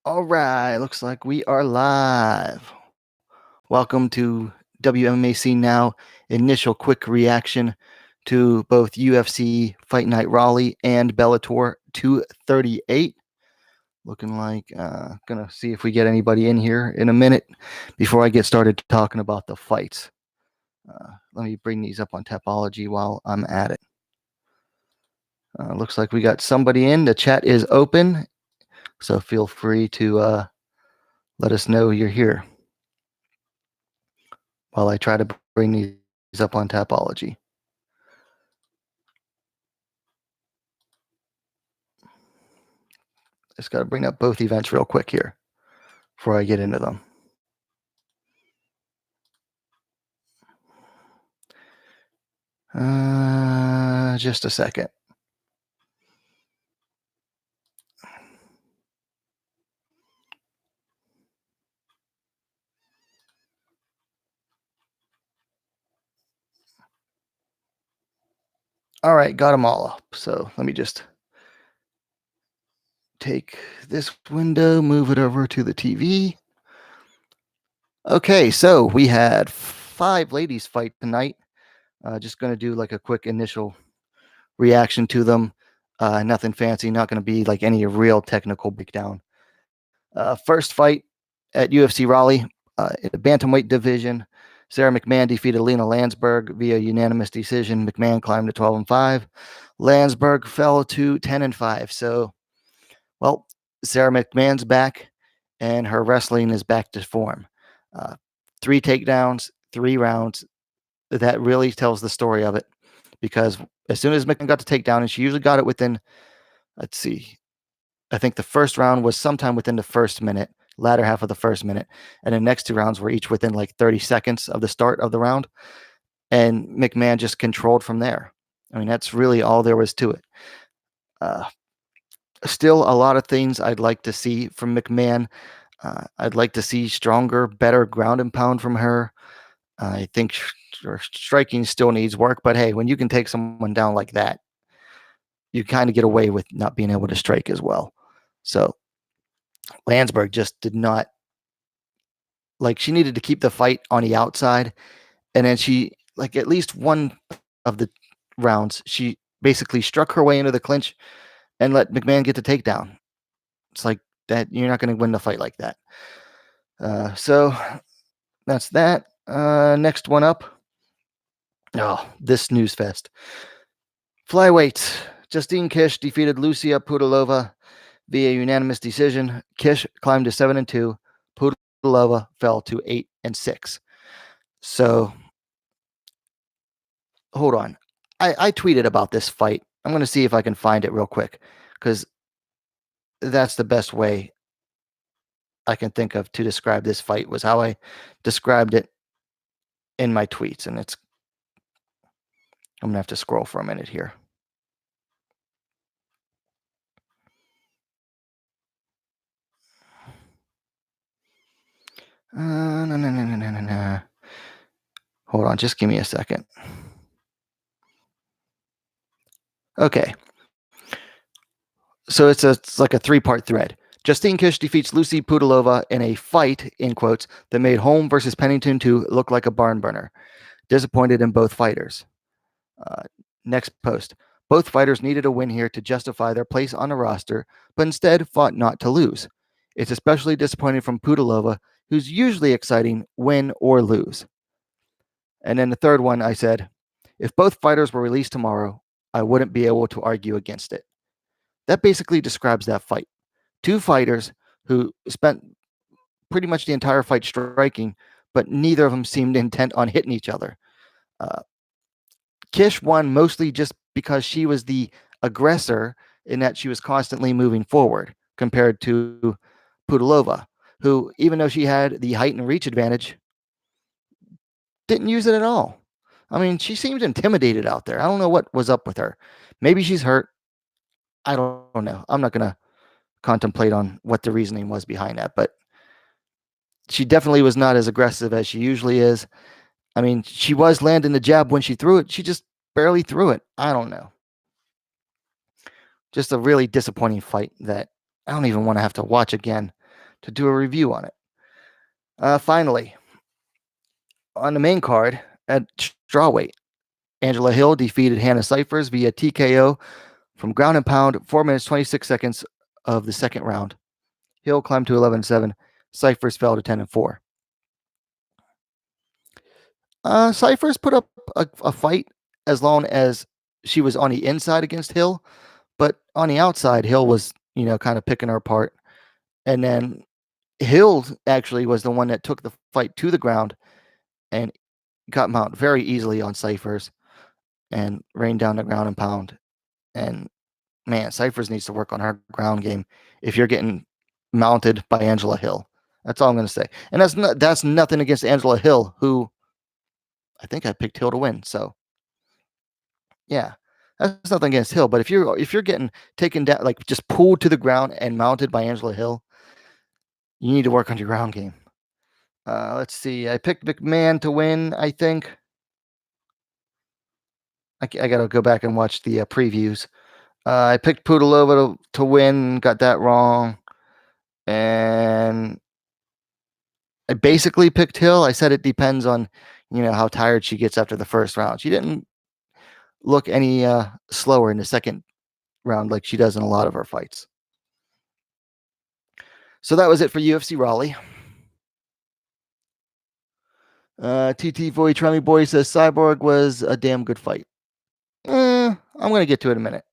All right, looks like we are live. Welcome to WMMA Now. Initial quick reaction to both UFC Fight Night Raleigh and Bellator 238. Looking like gonna see if we get anybody in here in a minute before I get started talking about the fights. Let me bring these up on Tapology while I'm at it. Looks like we got somebody in. The chat is open, so feel free to let us know you're here while I try to bring these up on Tapology. Just got to bring up both events real quick here before I get into them. Just a second. All right, got them all up. So let me just take this window, move it over to the TV. Okay, so we had 5 ladies fight tonight. Just going to do like a quick initial reaction to them. Nothing fancy, not going to be like any real technical breakdown. First fight at UFC Raleigh in the bantamweight division. Sarah McMahon defeated Lena Landsberg via unanimous decision. McMahon climbed to 12-5. Landsberg fell to 10-5. So, well, Sarah McMahon's back, and her wrestling is back to form. 3 takedowns, 3 rounds. That really tells the story of it, because as soon as McMahon got the takedown, and she usually got it within, let's see, I think the first round was sometime within the first minute, latter half of the first minute, and the next 2 rounds were each within like 30 seconds of the start of the round, and McMahon just controlled from there. I mean, that's really all there was to it. Still a lot of things I'd like to see from McMahon. I'd like to see stronger, better ground and pound from her. I think her striking still needs work, but hey, when you can take someone down like that, you kind of get away with not being able to strike as well. So Landsberg just did not, like, she needed to keep the fight on the outside, and then she, like, at least one of the rounds, she basically struck her way into the clinch and let McMahon get the takedown. It's like that, you're not going to win the fight like that. So that's that. Next one up. Oh, this snooze fest. Flyweight. Justine Kish defeated Lucia Pudilova via unanimous decision. Kish climbed to 7-2. Pudilova fell to 8-6. So, hold on. I tweeted about this fight. I'm going to see if I can find it real quick, because that's the best way I can think of to describe this fight, was how I described it in my tweets. And it's, I'm going to have to scroll for a minute here. No. Hold on, just give me a second. Okay. So it's like a 3-part thread. Justine Kish defeats Lucy Pudilova in a fight, in quotes, that made Holm versus Pennington 2 look like a barn burner. Disappointed in both fighters. Next post. Both fighters needed a win here to justify their place on the roster, but instead fought not to lose. It's especially disappointing from Pudilova, who's usually exciting, win or lose. And then the third one, I said, if both fighters were released tomorrow, I wouldn't be able to argue against it. That basically describes that fight. 2 fighters who spent pretty much the entire fight striking, but neither of them seemed intent on hitting each other. Kish won mostly just because she was the aggressor, in that she was constantly moving forward, compared to Pudilova, who, even though she had the height and reach advantage, didn't use it at all. I mean, she seemed intimidated out there. I don't know what was up with her. Maybe she's hurt. I don't know. I'm not going to contemplate on what the reasoning was behind that, but she definitely was not as aggressive as she usually is. I mean, she was landing the jab when she threw it. She just barely threw it. I don't know. Just a really disappointing fight that I don't even want to have to watch again. to do a review on it. Finally, on the main card at strawweight, Angela Hill defeated Hannah Cifers via TKO from ground and pound, 4 minutes 26 seconds of the second round. Hill climbed to 11-7. Cifers fell to 10-4. Cifers put up a fight as long as she was on the inside against Hill, but on the outside, Hill was, kind of picking her apart. And then Hill actually was the one that took the fight to the ground and got him out very easily on Cifers and rained down the ground and pound. And man, Cifers needs to work on her ground game if you're getting mounted by Angela Hill. That's all I'm going to say. And that's nothing against Angela Hill, who I think I picked Hill to win. So yeah, that's nothing against Hill. But if you're getting taken down, like just pulled to the ground and mounted by Angela Hill, you need to work on your ground game. Let's see. I picked McMahon to win, I think. I got to go back and watch the previews. I picked Pudilova to win, got that wrong. And I basically picked Hill. I said it depends on, how tired she gets after the first round. She didn't look any slower in the second round like she does in a lot of her fights. So that was it for UFC Raleigh. TT Boy Trummy Boy says Cyborg was a damn good fight. I'm going to get to it in a minute.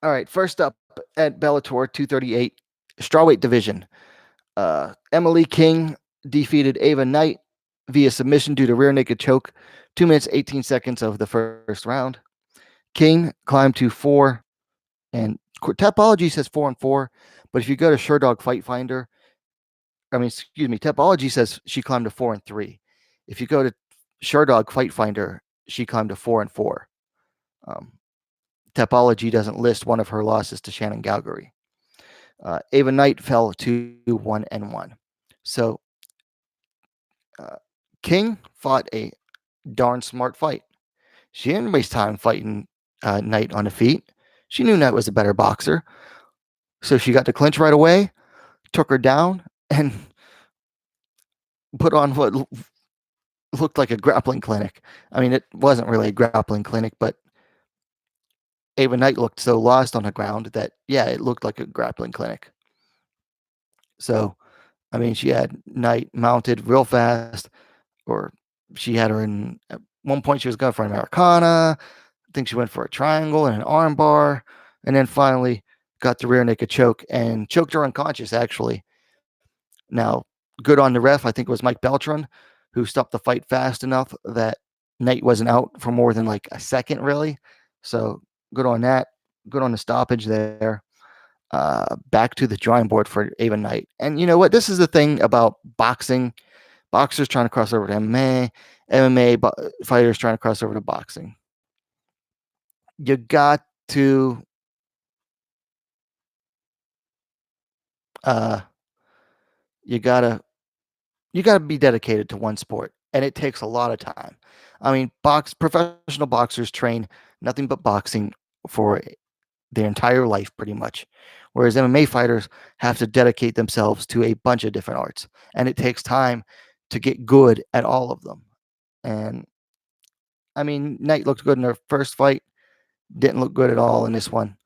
All right, first up at Bellator 238, strawweight division. Emily King defeated Ava Knight via submission due to rear naked choke, 2 minutes 18 seconds of the first round. King climbed to 4, and Tapology says 4-4, but if you go to Sherdog Fight Finder, Tapology says she climbed to 4-3. If you go to Sherdog Fight Finder, she climbed to 4-4. Tapology doesn't list one of her losses to Shannon Galgary. Ava Knight fell to 1-1. So King fought a darn smart fight. She didn't waste time fighting Knight on the feet. She knew Knight was a better boxer. So she got to clinch right away, took her down, and put on what looked like a grappling clinic. I mean, it wasn't really a grappling clinic, but Ava Knight looked so lost on the ground that, yeah, it looked like a grappling clinic. So, I mean, she had Knight mounted real fast, or she had her in, at one point she was going for an Americana. I think she went for a triangle and an arm bar, and then finally got the rear naked choke and choked her unconscious, actually. Now, good on the ref. I think it was Mike Beltran who stopped the fight fast enough that Knight wasn't out for more than like a second, really. So good on that. Good on the stoppage there. Back to the drawing board for Ava Knight. And you know what? This is the thing about boxing. Boxers trying to cross over to MMA. Fighters trying to cross over to boxing. You got to you gotta be dedicated to one sport, and it takes a lot of time. I mean, professional boxers train nothing but boxing for their entire life, pretty much, whereas MMA fighters have to dedicate themselves to a bunch of different arts, and it takes time to get good at all of them. And I mean, Knight looked good in her first fight, didn't look good at all in this one.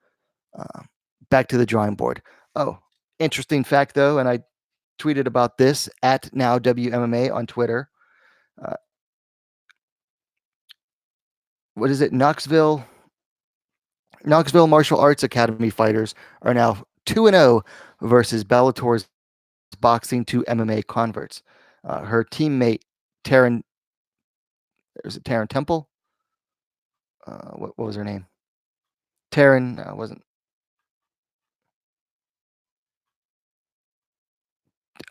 Back to the drawing board. Oh, interesting fact though, and I tweeted about this at now WMMA on Twitter. What is it? Knoxville Martial Arts Academy fighters are now 2-0 versus Bellator's boxing to MMA converts. Her teammate Taryn Temple? What was her name? Taryn wasn't.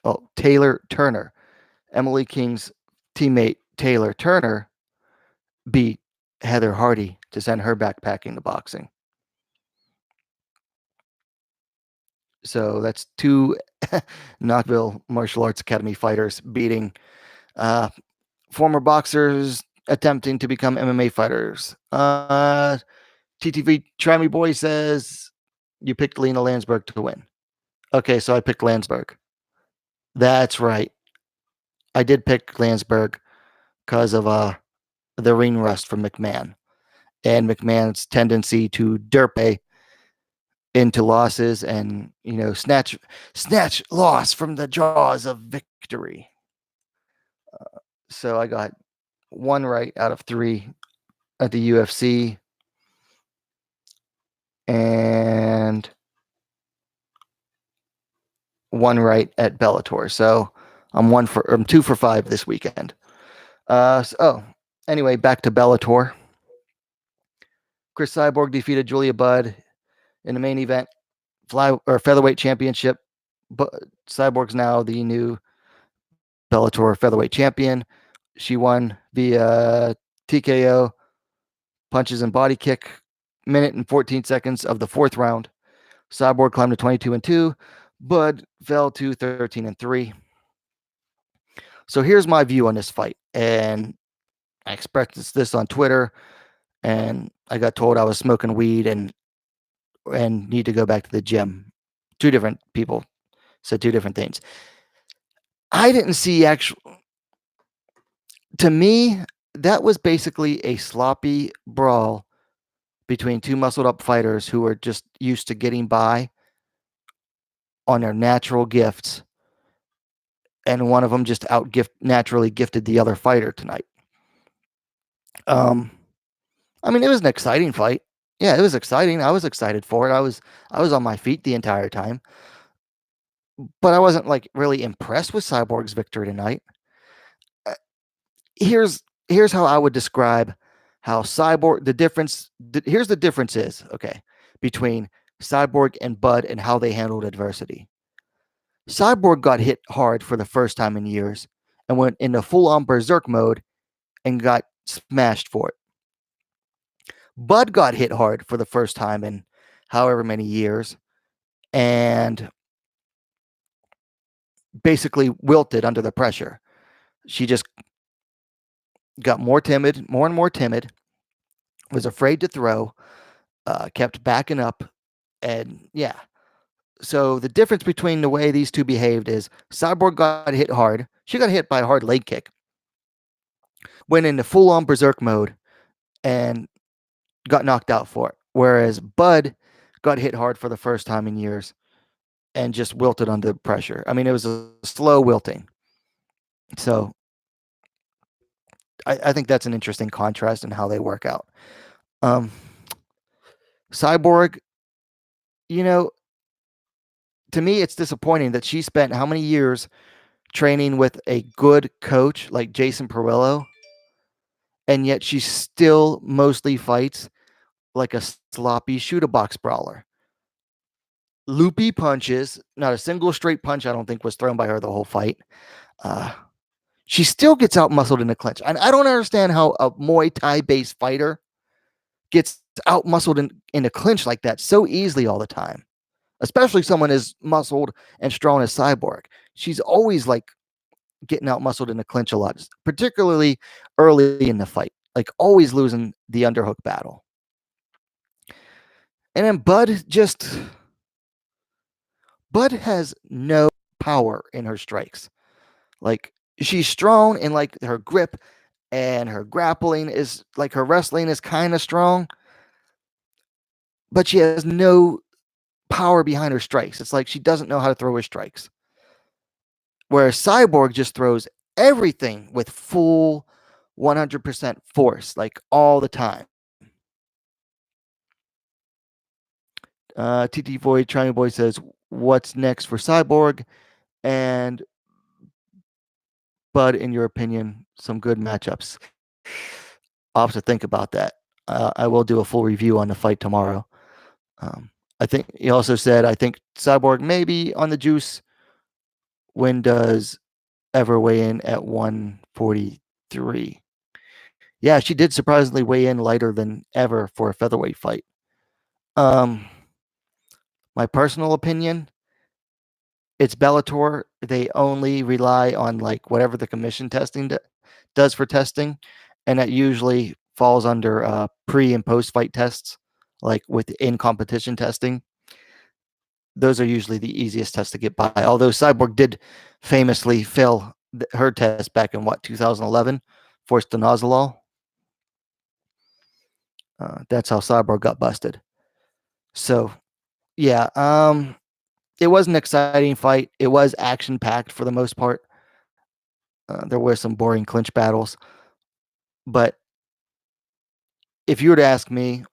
Oh, Taylor Turner. Emily King's teammate Taylor Turner beat Heather Hardy to send her backpacking to boxing. So that's 2 Knoxville Martial Arts Academy fighters beating former boxers attempting to become MMA fighters. TTV Trammy Boy says You picked Lena Landsberg to win. Okay, so I picked Landsberg. That's right. I did pick Landsberg because of the ring rust from McMahon and McMahon's tendency to derp into losses and snatch loss from the jaws of victory. So I got one right out of three at the UFC, and one right at Bellator. So I'm 2 for 5 this weekend. Anyway, back to Bellator. Chris Cyborg defeated Julia Budd in the main event, featherweight championship. But Cyborg's now the new Bellator featherweight champion. She won via TKO, punches and body kick, minute and 14 seconds of the fourth round. Cyborg climbed to 22-2. Budd fell to 13-3. So here's my view on this fight, and I expressed this on Twitter, and I got told I was smoking weed and need to go back to the gym. Two different people said two different things. I didn't see to me, that was basically a sloppy brawl between two muscled up fighters who are just used to getting by on their natural gifts, and one of them just naturally gifted the other fighter tonight. I mean, it was an exciting fight. Yeah, it was exciting. I was excited for it. I was on my feet the entire time. But I wasn't really impressed with Cyborg's victory tonight. Here's how I would describe how Cyborg here's the difference is, okay, between Cyborg and Budd and how they handled adversity. Cyborg got hit hard for the first time in years and went into full-on berserk mode and got smashed for it. Budd got hit hard for the first time in however many years and basically wilted under the pressure. She just got more and more timid, was afraid to throw, kept backing up, and yeah. So the difference between the way these two behaved is Cyborg got hit hard. She got hit by a hard leg kick, went into full-on berserk mode, and got knocked out for it. Whereas Budd got hit hard for the first time in years and just wilted under pressure. I mean, it was a slow wilting. So I think that's an interesting contrast in how they work out. Cyborg, to me, it's disappointing that she spent how many years training with a good coach like Jason Perillo, and yet she still mostly fights like a sloppy shoot-a-box brawler. Loopy punches, not a single straight punch I don't think was thrown by her the whole fight. She still gets out-muscled in the clinch. And I don't understand how a Muay Thai-based fighter gets out-muscled in a clinch like that so easily all the time, especially someone as muscled and strong as Cyborg. She's always getting out-muscled in the clinch a lot, particularly early in the fight, always losing the underhook battle. And then Budd has no power in her strikes. She's strong in her grip, and her grappling is her wrestling is kind of strong, but she has no power behind her strikes. It's she doesn't know how to throw her strikes. Whereas Cyborg just throws everything with full 100% force, all the time. TT Void, Triangle Boy says, what's next for Cyborg? And Budd, in your opinion, some good matchups. I'll have to think about that. I will do a full review on the fight tomorrow. I think he also said, I think Cyborg may be on the juice. When does ever weigh in at 143? Yeah, she did surprisingly weigh in lighter than ever for a featherweight fight. My personal opinion, it's Bellator. They only rely on whatever the commission testing does for testing, and that usually falls under pre and post fight tests, within competition testing. those are usually the easiest tests to get by. Although Cyborg did famously fail her test back in 2011, forced the nozzle. That's how Cyborg got busted. So, yeah, it was an exciting fight. It was action packed for the most part. There were some boring clinch battles, but if you were to ask me,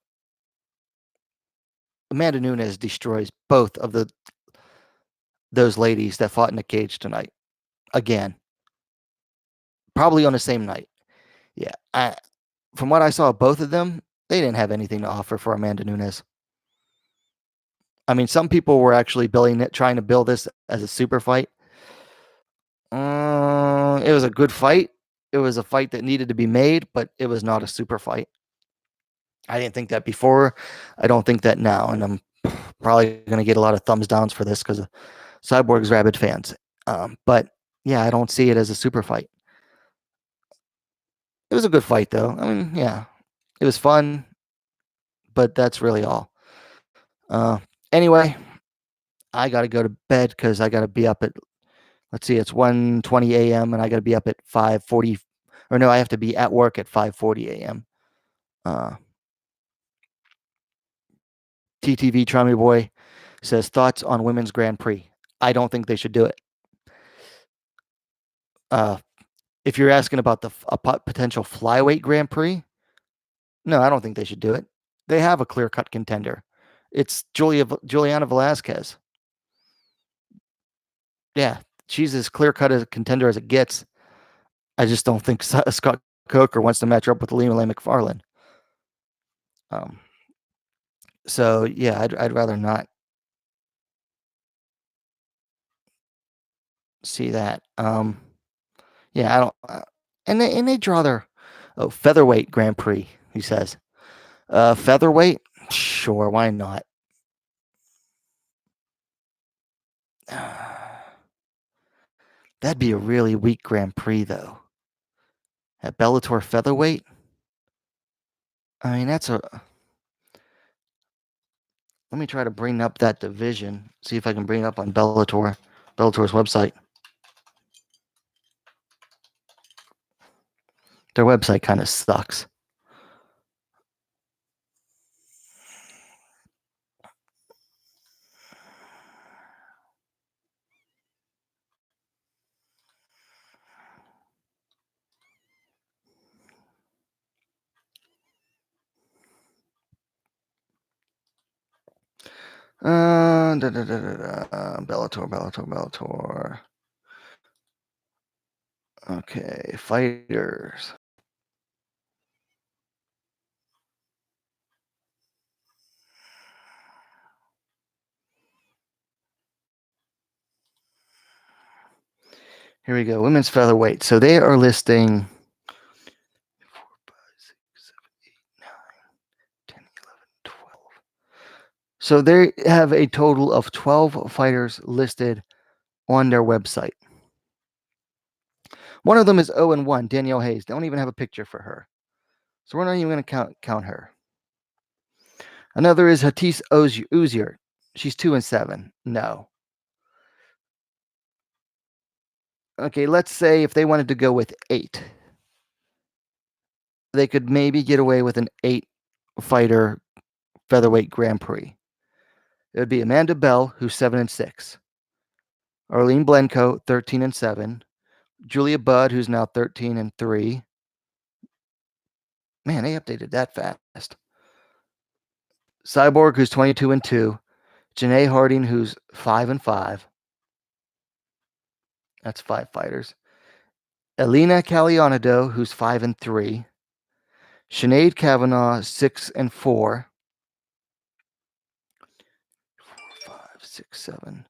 Amanda Nunes destroys both of those ladies that fought in the cage tonight again, probably on the same night. Yeah, from what I saw of both of them, they didn't have anything to offer for Amanda Nunes. I mean, some people were actually trying to build this as a super fight. It was a good fight. It was a fight that needed to be made, but it was not a super fight. I didn't think that before. I don't think that now, and I'm probably going to get a lot of thumbs downs for this because of Cyborg's rabid fans. But yeah, I don't see it as a super fight. It was a good fight, though. I mean, yeah, it was fun, but that's really all. Anyway, I got to go to bed because I got to be up at, let's see, it's 1:20 a.m. and I got to be up at 5:40, or no, I have to be at work at 5:40 a.m. TTV Trummy Boy says, thoughts on Women's Grand Prix? I don't think they should do it. If you're asking about a potential flyweight Grand Prix, no, I don't think they should do it. They have a clear-cut contender. It's Juliana Velasquez. Yeah, she's as clear-cut a contender as it gets. I just don't think Scott Coker wants to match her up with Lima McFarlane. So yeah, I'd rather not see that. Yeah, I don't. And they draw their featherweight Grand Prix. He says, featherweight, sure, why not? That'd be a really weak Grand Prix, though. At Bellator featherweight, I mean that's a. Let me try to bring up that division. See if I can bring it up on Bellator's website. Their website kind of sucks. Bellator. Okay, fighters. Here we go. Women's featherweight. So they are listing 4, 5, 6, 7, 8, 9, 10, 11, 12. So they have a total of 12 fighters listed on their website. One of them is 0-1, Danielle Hayes. They don't even have a picture for her. So we're not even going to count her. Another is Hatis Uzier. She's 2-7. No. Okay, let's say if they wanted to go with 8, they could maybe get away with an 8-fighter featherweight Grand Prix. It would be Amanda Bell, who's 7-6. Arlene Blenko, 13-7. Julia Budd, who's now 13-3. Man, they updated that fast. Cyborg, who's 22-2. Janae Harding, who's 5-5. That's 5 fighters. Elena Calianado, who's 5-3. Sinead Kavanaugh, 6-4. 4, 5, 6, 7.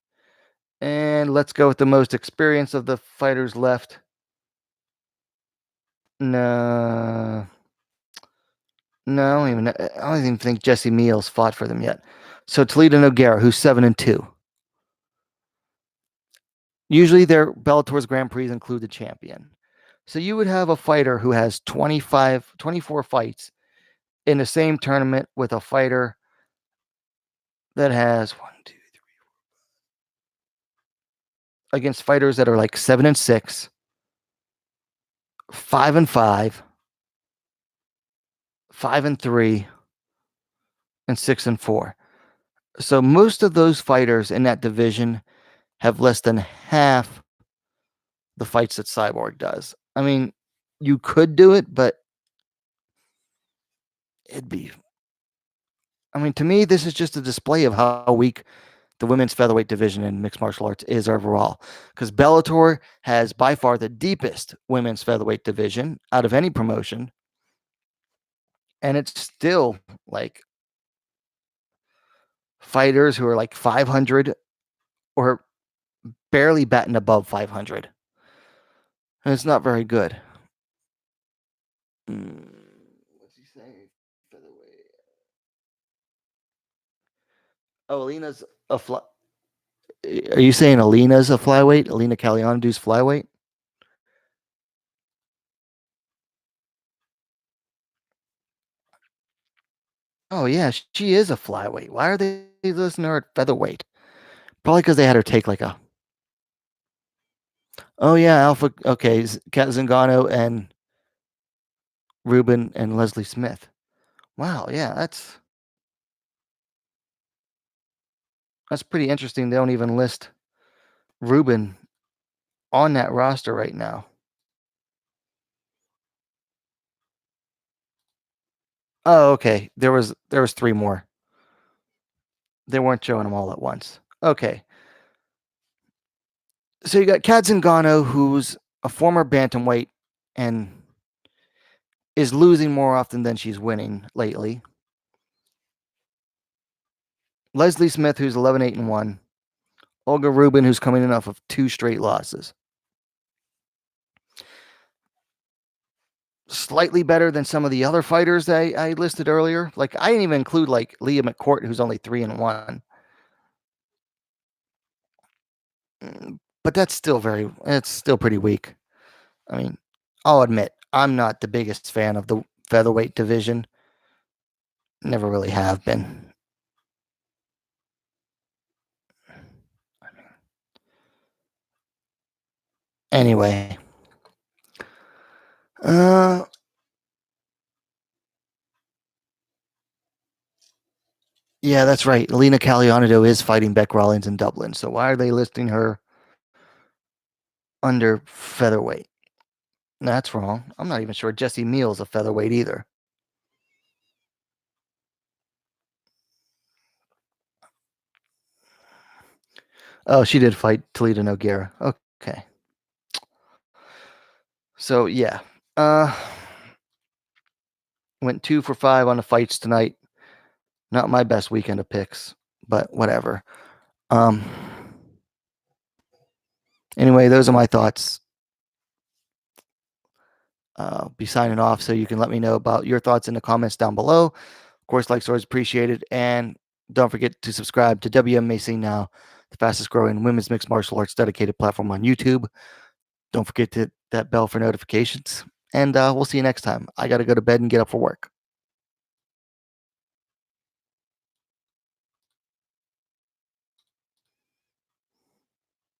And let's go with the most experienced of the fighters left. No, I don't even think Jesse Meals fought for them yet. So Toledo Nogueira, who's 7-2. Usually their Bellator's Grand Prix include the champion. So you would have a fighter who has 24 fights in the same tournament with a fighter that has 1, 2, 3, against fighters that are like 7-6, 5-5, 5-3, and 6-4. So most of those fighters in that division have less than half the fights that Cyborg does. I mean, you could do it, but it'd be. I mean, to me, this is just a display of how weak the women's featherweight division in mixed martial arts is overall. Because Bellator has by far the deepest women's featherweight division out of any promotion. And it's still like fighters who are like 500 or barely batting above 500. And it's not very good. What's he saying? Featherweight. Oh, Alina's a fly. Are you saying Alina's a flyweight? Alina Calianadu's flyweight? Oh yeah, she is a flyweight. Why are they listening to her at featherweight? Probably because they had her take like a. Oh yeah, Alpha. Okay, Kat Zingano and Ruben and Leslie Smith. Wow, yeah, that's pretty interesting. They don't even list Ruben on that roster right now. Oh, okay. There was three more. They weren't showing them all at once. Okay. So you got Kat Zingano, who's a former bantamweight and is losing more often than she's winning lately. Leslie Smith, who's 11-8-1. Olga Rubin, who's coming in off of 2 straight losses. Slightly better than some of the other fighters I listed earlier. Like I didn't even include like Leah McCourt, who's only 3-1. But it's still pretty weak. I mean, I'll admit, I'm not the biggest fan of the featherweight division. Never really have been. Anyway. Yeah, that's right. Alina Calianado is fighting Beck Rawlings in Dublin. So why are they listing her under featherweight? That's wrong. I'm not even sure Jessie Meal's a featherweight either. Oh, she did fight Toledo Nogueira. Okay. So yeah. Went 2 for 5 on the fights tonight. Not my best weekend of picks, but whatever. Anyway, those are my thoughts. I'll be signing off, so you can let me know about your thoughts in the comments down below. Of course, likes are always appreciated. And don't forget to subscribe to WMMA Now, the fastest growing women's mixed martial arts dedicated platform on YouTube. Don't forget to hit that bell for notifications. And we'll see you next time. I got to go to bed and get up for work.